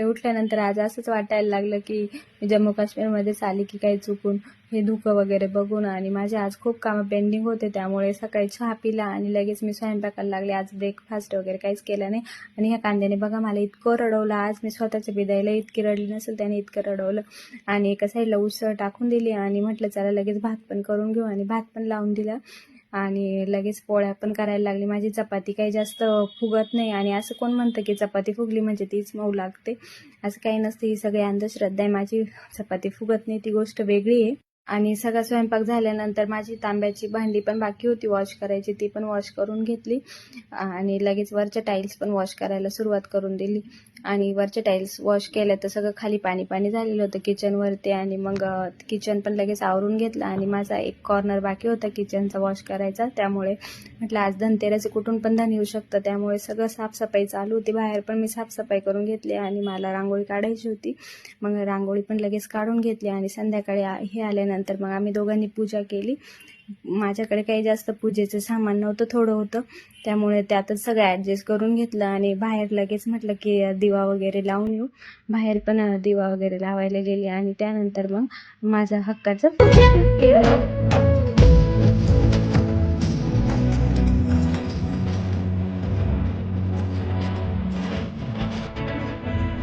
उठल्यानंतर आज असंच वाटायला लागलं की मी जम्मू काश्मीरमध्येच आली की काही चुकून, हे धुकं वगैरे बघून. आणि माझे आज खूप कामं पेंडिंग होते, त्यामुळे सकाळी चहा पिला आणि लगेच मी स्वयंपाकाला लागले. आज ब्रेकफास्ट वगैरे काहीच केलं नाही. आणि ह्या कांद्याने बघा मला इतकं रडवलं आज, मी स्वतःच्या बिदाईला इतकी रडली नसेल, त्याने इतकं रडवलं. आणि एका साईडला उसळ टाकून दिली आणि म्हटलं चला लगेच भात पण करून घेऊ, आणि भात पण लावून दिला. आणि लगेच पोळ्या पण करायला लागली. माझी चपाती काही जास्त फुगत नाही, आणि असं कोण म्हणतं की चपाती फुगली म्हणजे तीच मऊ लागते, असं काही नसतं. ही सगळी अंधश्रद्धा आहे. माझी चपाती फुगत नाही ती गोष्ट वेगळी आहे. आणि सगळा स्वयंपाक झाल्यानंतर माझी तांब्याची भांडी पण बाकी होती वॉश करायची, ती पण वॉश करून घेतली. आणि लगेच वरच्या टाईल्स पण वॉश करायला सुरुवात करून दिली. आणि वरच्या टाईल्स वॉश केल्या तर सगळं खाली पाणी पाणी झालेलं होतं किचनवरती. आणि मग किचन पण लगेच आवरून घेतलं. आणि माझा एक कॉर्नर बाकी होता किचनचा वॉश करायचा, त्यामुळे म्हटलं आज धनतेरस कुठून पण धन येऊ शकतं, त्यामुळे सगळं साफसफाई चालू होती. बाहेर पण मी साफसफाई करून घेतली आणि मला रांगोळी काढायची होती, मग रांगोळी पण लगेच काढून घेतली. आणि संध्याकाळी हे आल्यानंतर मग आम्ही दोघांनी पूजा केली. माझ्याकडे काही जास्त पूजेचं सामान नव्हतं, थोडं होतं, त्यामुळे त्यातच सगळं ॲडजस्ट करून घेतलं. आणि बाहेर लगेच म्हटलं की दिवा वगैरे लावून येऊ. बाहेर पण दिवा वगैरे लावायला गेली. आणि त्यानंतर मग माझा हक्काचं केलं.